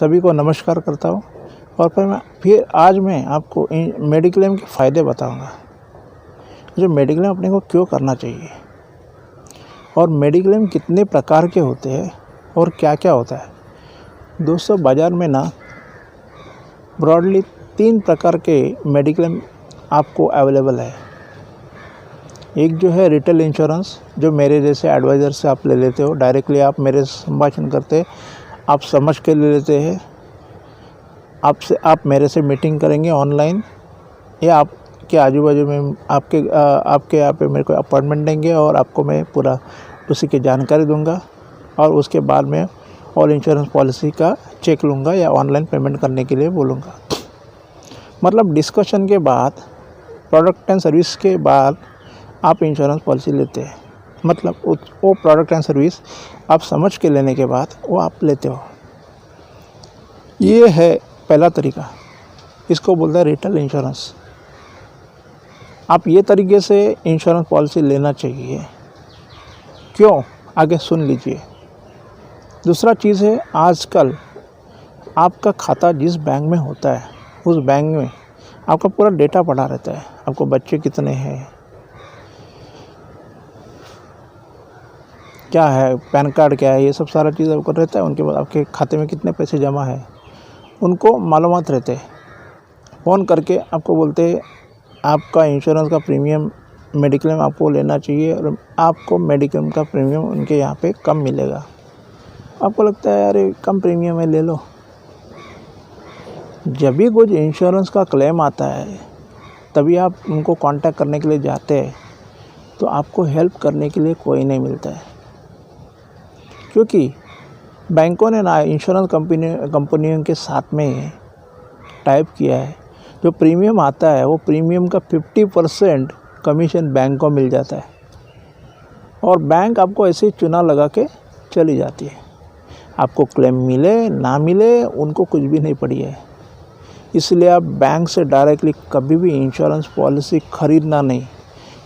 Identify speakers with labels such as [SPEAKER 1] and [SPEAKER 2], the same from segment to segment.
[SPEAKER 1] सभी को नमस्कार करता हूँ। और फिर आज मैं आपको मेडिक्लेम के फ़ायदे बताऊँगा। जो मेडिक्लेम अपने को क्यों करना चाहिए और मेडिक्लेम कितने प्रकार के होते हैं और क्या क्या होता है। दोस्तों, बाज़ार में ना ब्रॉडली 3 प्रकार के मेडिक्लेम आपको अवेलेबल है। एक जो है रिटेल इंश्योरेंस, जो मेरे जैसे एडवाइज़र से आप ले लेते हो, डायरेक्टली आप मेरे से संभाषण करते, आप समझ के ले लेते हैं। आप मेरे से मीटिंग करेंगे ऑनलाइन, या आपके आजू बाजू में आपके यहाँ पे मेरे को अपॉइंटमेंट देंगे और आपको मैं पूरा उसी की जानकारी दूंगा। और उसके बाद में ऑल इंश्योरेंस पॉलिसी का चेक लूँगा या ऑनलाइन पेमेंट करने के लिए बोलूँगा। मतलब डिस्कशन के बाद, प्रोडक्ट एंड सर्विस के बाद आप इंश्योरेंस पॉलिसी लेते हैं। मतलब वो प्रोडक्ट एंड सर्विस आप समझ के लेने के बाद वो आप लेते हो। ये है पहला तरीका, इसको बोलते हैं रिटेल इंश्योरेंस। आप ये तरीके से इंश्योरेंस पॉलिसी लेना चाहिए। क्यों, आगे सुन लीजिए। दूसरा चीज़ है, आजकल आपका खाता जिस बैंक में होता है उस बैंक में आपका पूरा डेटा पड़ा रहता है। आपको बच्चे कितने हैं, क्या है, पैन कार्ड क्या है, ये सब सारा चीज़ आपको रहता है। उनके बाद आपके खाते में कितने पैसे जमा है उनको मालूमात रहते हैं। फ़ोन करके आपको बोलते हैं आपका इंश्योरेंस का प्रीमियम मेडिक्लेम आपको लेना चाहिए और आपको मेडिक्लेम का प्रीमियम उनके यहाँ पे कम मिलेगा। आपको लगता है अरे कम प्रीमियम है, ले लो। जब भी कुछ इंश्योरेंस का क्लेम आता है तभी आप उनको कांटेक्ट करने के लिए जाते हैं, तो आपको हेल्प करने के लिए कोई नहीं मिलता है। क्योंकि बैंकों ने ना इंश्योरेंस कंपनियों के साथ में टाइप किया है। जो प्रीमियम आता है वो प्रीमियम का 50% कमीशन बैंक को मिल जाता है और बैंक आपको ऐसे ही चुना लगा के चली जाती है। आपको क्लेम मिले ना मिले उनको कुछ भी नहीं पड़ी है। इसलिए आप बैंक से डायरेक्टली कभी भी इंश्योरेंस पॉलिसी ख़रीदना नहीं।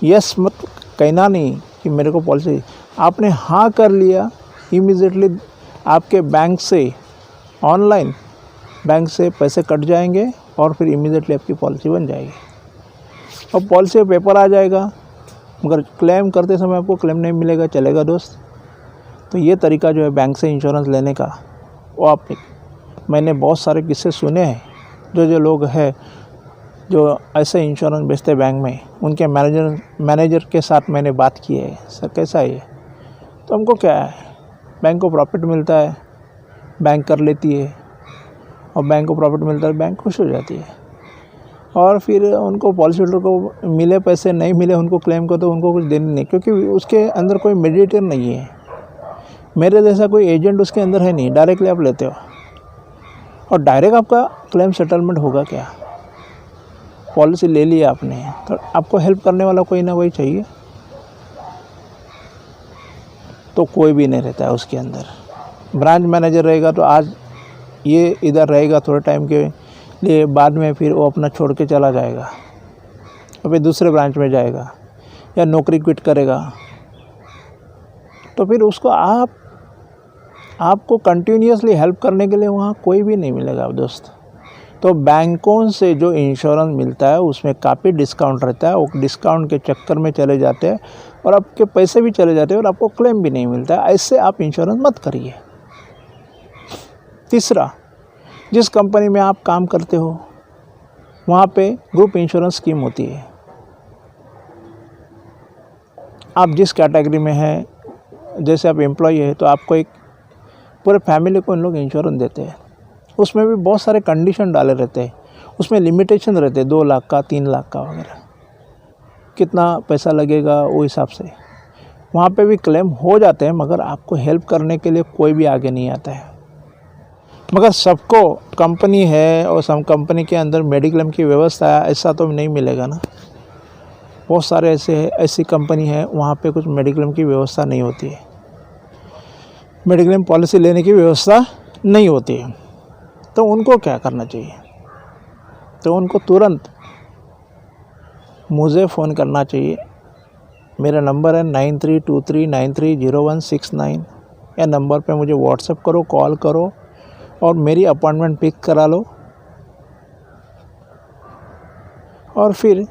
[SPEAKER 1] यस मत कहना नहीं कि मेरे को पॉलिसी, आपने हाँ कर लिया, इमीडिएटली आपके बैंक से ऑनलाइन बैंक से पैसे कट जाएंगे और फिर इमीडिएटली आपकी पॉलिसी बन जाएगी और पॉलिसी का पेपर आ जाएगा। मगर क्लेम करते समय आपको क्लेम नहीं मिलेगा, चलेगा दोस्त। तो ये तरीका जो है बैंक से इंश्योरेंस लेने का, वो मैंने बहुत सारे किस्से सुने हैं। जो लोग हैं जो ऐसे इंश्योरेंस बेचते हैं बैंक में, उनके मैनेजर के साथ मैंने बात की है, सर कैसा है ये। तो हमको क्या है, बैंक को प्रॉफिट मिलता है, बैंक कर लेती है और बैंक को प्रॉफिट मिलता है, बैंक खुश हो जाती है। और फिर उनको पॉलिसी होल्डर को मिले पैसे नहीं मिले, उनको क्लेम को तो उनको कुछ देने नहीं, क्योंकि उसके अंदर कोई मीडिएटर नहीं है। मेरे जैसा कोई एजेंट उसके अंदर है नहीं, डायरेक्टली आप लेते हो और डायरेक्ट आपका क्लेम सेटलमेंट होगा। क्या पॉलिसी ले लिया आपने, तो आपको हेल्प करने वाला कोई ना कोई चाहिए, तो कोई भी नहीं रहता है उसके अंदर। ब्रांच मैनेजर रहेगा तो आज ये इधर रहेगा थोड़े टाइम के लिए, बाद में फिर वो अपना छोड़ के चला जाएगा और फिर दूसरे ब्रांच में जाएगा या नौकरी क्विट करेगा। तो फिर उसको आपको कंटिन्यूअसली हेल्प करने के लिए वहाँ कोई भी नहीं मिलेगा दोस्त। तो बैंकों से जो इंश्योरेंस मिलता है उसमें काफ़ी डिस्काउंट रहता है। वो डिस्काउंट के चक्कर में चले जाते हैं और आपके पैसे भी चले जाते हैं और आपको क्लेम भी नहीं मिलता है। ऐसे आप इंश्योरेंस मत करिए। तीसरा, जिस कंपनी में आप काम करते हो वहाँ पे ग्रुप इंश्योरेंस स्कीम होती है। आप जिस कैटेगरी में हैं, जैसे आप एम्प्लॉय है तो आपको एक पूरे फैमिली को इन लोग इंश्योरेंस देते हैं। उसमें भी बहुत सारे कंडीशन डाले रहते हैं, उसमें लिमिटेशन रहते हैं, 2 लाख का, 3 लाख का वगैरह, कितना पैसा लगेगा वो हिसाब से। वहाँ पे भी क्लेम हो जाते हैं, मगर आपको हेल्प करने के लिए कोई भी आगे नहीं आता है। मगर सबको कंपनी है और सब कंपनी के अंदर मेडिक्लेम की व्यवस्था है ऐसा तो नहीं मिलेगा ना। बहुत सारे ऐसी कंपनी है वहाँ पे कुछ मेडिक्लेम की व्यवस्था नहीं होती है, मेडिक्लेम पॉलिसी लेने की व्यवस्था नहीं होती है। तो उनको क्या करना चाहिए, तो उनको तुरंत मुझे फ़ोन करना चाहिए। मेरा नंबर है 9323930169। या नंबर पे मुझे व्हाट्सएप करो, कॉल करो और मेरी अपॉइंटमेंट पिक करा लो, और फिर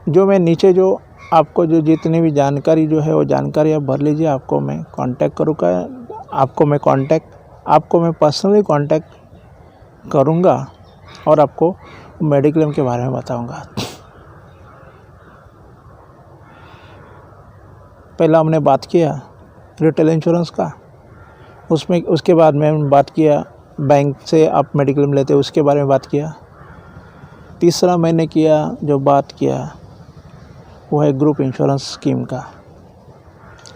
[SPEAKER 1] जो मैं नीचे जो आपको जो जितनी भी जानकारी जो है वो जानकारी आप भर लीजिए। आपको मैं कांटेक्ट करूँगा, आपको मैं पर्सनली कांटेक्ट करूँगा और आपको मेडिक्लेम के बारे में बताऊँगा। पहला हमने बात किया रिटेल इंश्योरेंस का, उसके बाद में बात किया बैंक से आप मेडिक्लेम लेते हो उसके बारे में बात किया। तीसरा मैंने जो बात किया वो है ग्रुप इंश्योरेंस स्कीम का।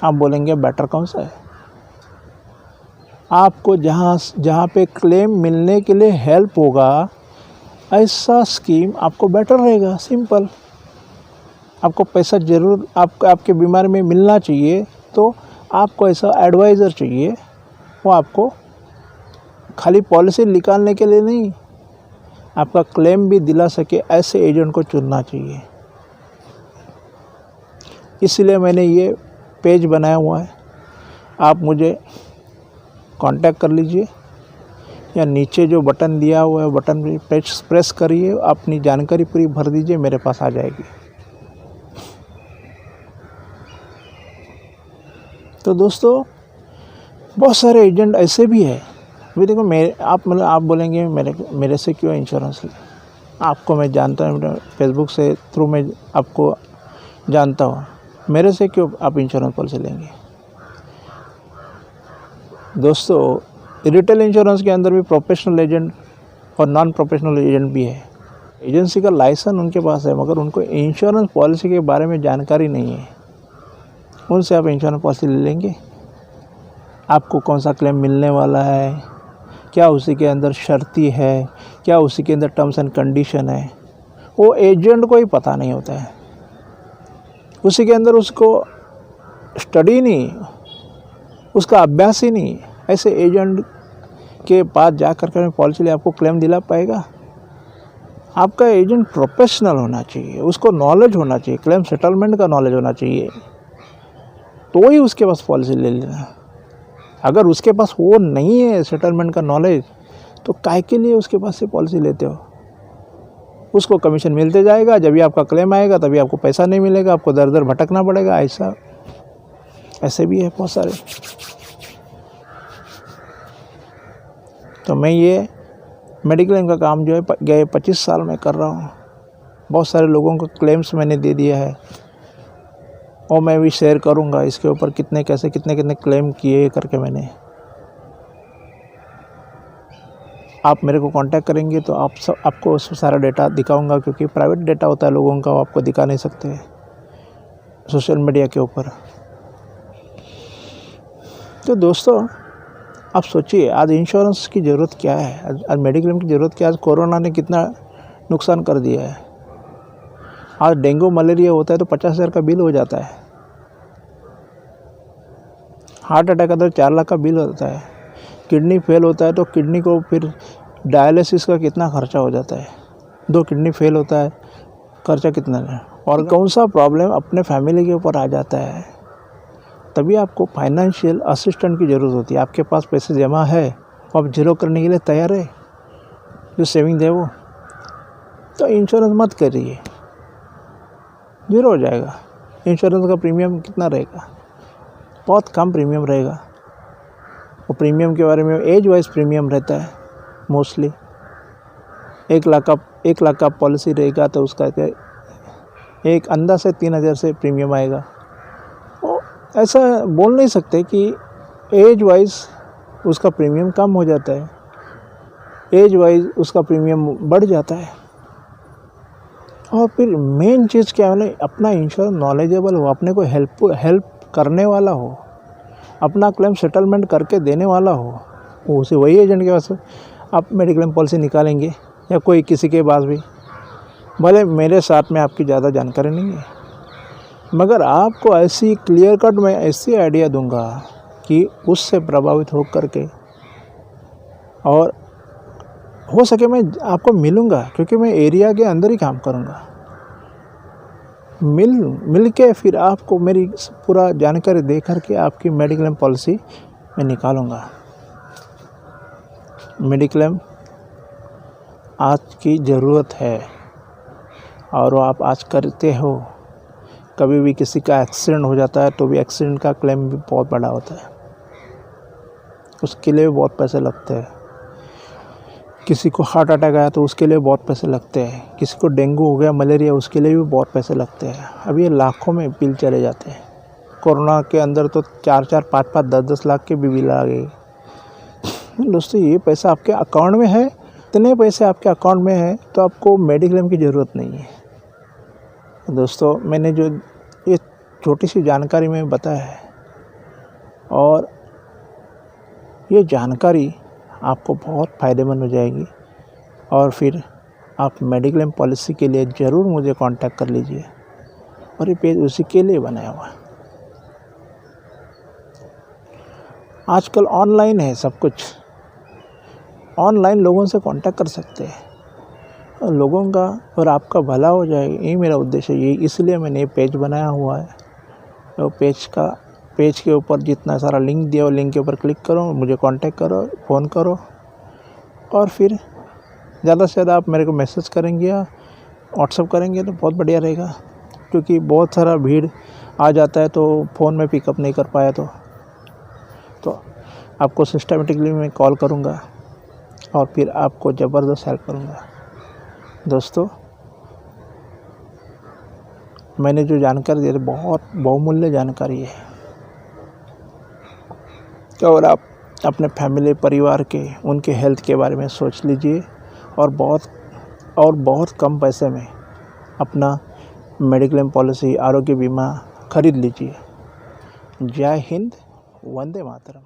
[SPEAKER 1] आप बोलेंगे बेटर कौन सा है? आपको जहाँ पे क्लेम मिलने के लिए हेल्प होगा ऐसा स्कीम आपको बेटर रहेगा। सिंपल। आपको पैसा ज़रूर आपके बीमारी में मिलना चाहिए, तो आपको ऐसा एडवाइज़र चाहिए, वो आपको खाली पॉलिसी निकालने के लिए नहीं, आपका क्लेम भी दिला सके ऐसे एजेंट को चुनना चाहिए। इसलिए मैंने ये पेज बनाया हुआ है। आप मुझे कांटेक्ट कर लीजिए या नीचे जो बटन दिया हुआ है बटन पे प्रेस करिए, अपनी जानकारी पूरी भर दीजिए, मेरे पास आ जाएगी। तो दोस्तों बहुत सारे एजेंट ऐसे भी है। अभी देखो आप बोलेंगे मेरे से क्यों इंश्योरेंस ले? आपको मैं जानता हूँ, फेसबुक से थ्रू मैं आपको जानता हूँ, मेरे से क्यों आप इंश्योरेंस पॉलिसी लेंगे? दोस्तों रिटेल इंश्योरेंस के अंदर भी प्रोफेशनल एजेंट और नॉन प्रोफेशनल एजेंट भी है। एजेंसी का लाइसेंस उनके पास है, मगर उनको इंश्योरेंस पॉलिसी के बारे में जानकारी नहीं है। उनसे आप इंश्योरेंस पॉलिसी ले लेंगे? आपको कौन सा क्लेम मिलने वाला है, क्या उसी के अंदर शर्ती है, क्या उसी के अंदर टर्म्स एंड कंडीशन है, वो एजेंट को ही पता नहीं होता है। उसी के अंदर उसको स्टडी नहीं, उसका अभ्यास ही नहीं। ऐसे एजेंट के पास जा कर पॉलिसी ले आपको क्लेम दिला पाएगा? आपका एजेंट प्रोफेशनल होना चाहिए, उसको नॉलेज होना चाहिए, क्लेम सेटलमेंट का नॉलेज होना चाहिए, तो ही उसके पास पॉलिसी ले लेना। अगर उसके पास वो नहीं है सेटलमेंट का नॉलेज, तो काहे के लिए उसके पास से पॉलिसी लेते हो? उसको कमीशन मिलते जाएगा, जब भी आपका क्लेम आएगा तभी आपको पैसा नहीं मिलेगा, आपको दर दर भटकना पड़ेगा। ऐसे भी है बहुत सारे। तो मैं ये मेडिक्लेम का काम जो है गए 25 साल में कर रहा हूँ। बहुत सारे लोगों को क्लेम्स मैंने दे दिया है और मैं भी शेयर करूँगा इसके ऊपर कितने क्लेम किए करके मैंने। आप मेरे को कांटेक्ट करेंगे तो आपको सारा डेटा दिखाऊंगा, क्योंकि प्राइवेट डेटा होता है लोगों का, वो आपको दिखा नहीं सकते सोशल मीडिया के ऊपर। तो दोस्तों आप सोचिए, आज इंश्योरेंस की ज़रूरत क्या है, आज मेडिक्लेम की ज़रूरत क्या है? आज कोरोना ने कितना नुकसान कर दिया है। आज डेंगू मलेरिया होता है तो 50,000 का बिल हो जाता है। हार्ट अटैक आता है 4 लाख का बिल होता है। किडनी फेल होता है तो किडनी को फिर डायलिसिस का कितना खर्चा हो जाता है। 2 किडनी फेल होता है, खर्चा कितना है। और कौन सा प्रॉब्लम अपने फैमिली के ऊपर आ जाता है, तभी आपको फाइनेंशियल असिस्टेंट की ज़रूरत होती है। आपके पास पैसे जमा है, आप जीरो करने के लिए तैयार है, जो सेविंग है वो, तो इंश्योरेंस मत करिए, जीरो हो जाएगा। इंश्योरेंस का प्रीमियम कितना रहेगा? बहुत कम प्रीमियम रहेगा। और प्रीमियम के बारे में एज वाइज प्रीमियम रहता है मोस्टली। 1 लाख का पॉलिसी रहेगा तो उसका एक अंदाज़ से 3,000 से प्रीमियम आएगा। और ऐसा बोल नहीं सकते कि एज वाइज उसका प्रीमियम कम हो जाता है, एज वाइज उसका प्रीमियम बढ़ जाता है। और फिर मेन चीज़ क्या है, अपना इंश्योरेंस नॉलेजेबल हो, अपने को हेल्प करने वाला हो, अपना क्लेम सेटलमेंट करके देने वाला हो, उसे वही एजेंट के पास आप मेडिक्लेम पॉलिसी निकालेंगे, या कोई किसी के पास भी। भले मेरे साथ में आपकी ज़्यादा जानकारी नहीं है, मगर आपको ऐसी क्लियर कट मैं ऐसी आइडिया दूंगा कि उससे प्रभावित हो करके, और हो सके मैं आपको मिलूँगा, क्योंकि मैं एरिया के अंदर ही काम करूँगा। मिल के फिर आपको मेरी पूरा जानकारी दे करके आपकी मेडिक्लेम पॉलिसी मैं निकालूँगा। मेडिक्लेम आज की ज़रूरत है और वो आप आज करते हो। कभी भी किसी का एक्सीडेंट हो जाता है तो भी एक्सीडेंट का क्लेम भी बहुत बड़ा होता है, उसके लिए भी बहुत पैसे लगते हैं। किसी को हार्ट अटैक आया तो उसके लिए बहुत पैसे लगते हैं। किसी को डेंगू हो गया, मलेरिया, उसके लिए भी बहुत पैसे लगते हैं। अब ये लाखों में बिल चले जाते हैं। कोरोना के अंदर तो 4-4, 5-5, 10-10 लाख के भी बिल आ गए। दोस्तों, ये पैसा आपके अकाउंट में है, इतने पैसे आपके अकाउंट में है तो आपको मेडिक्लेम की ज़रूरत नहीं है। दोस्तों, मैंने जो ये छोटी सी जानकारी में बताया है और ये जानकारी आपको बहुत फ़ायदेमंद हो जाएगी और फिर आप मेडिक्लेम पॉलिसी के लिए ज़रूर मुझे कांटेक्ट कर लीजिए। और ये पेज उसी के लिए बनाया हुआ है। आजकल ऑनलाइन है सब कुछ, ऑनलाइन लोगों से कांटेक्ट कर सकते हैं और लोगों का और आपका भला हो जाएगा। यही मेरा उद्देश्य है, यही इसलिए मैंने ये पेज बनाया हुआ है। तो पेज के ऊपर जितना सारा लिंक दिया हो, लिंक के ऊपर क्लिक करो, मुझे कांटेक्ट करो, फ़ोन करो और फिर ज़्यादा से ज़्यादा आप मेरे को मैसेज करेंगे या व्हाट्सअप करेंगे तो बहुत बढ़िया रहेगा, क्योंकि बहुत सारा भीड़ आ जाता है तो फ़ोन में पिकअप नहीं कर पाया तो आपको सिस्टमेटिकली मैं कॉल करूँगा और फिर आपको ज़बरदस्त हेल्प करूँगा। दोस्तों, मैंने जो जानकारी दी बहुत बहुमूल्य जानकारी है और आप अपने फैमिली, परिवार के, उनके हेल्थ के बारे में सोच लीजिए और बहुत कम पैसे में अपना मेडिक्लेम पॉलिसी, आरोग्य बीमा खरीद लीजिए। जय हिंद, वंदे मातरम।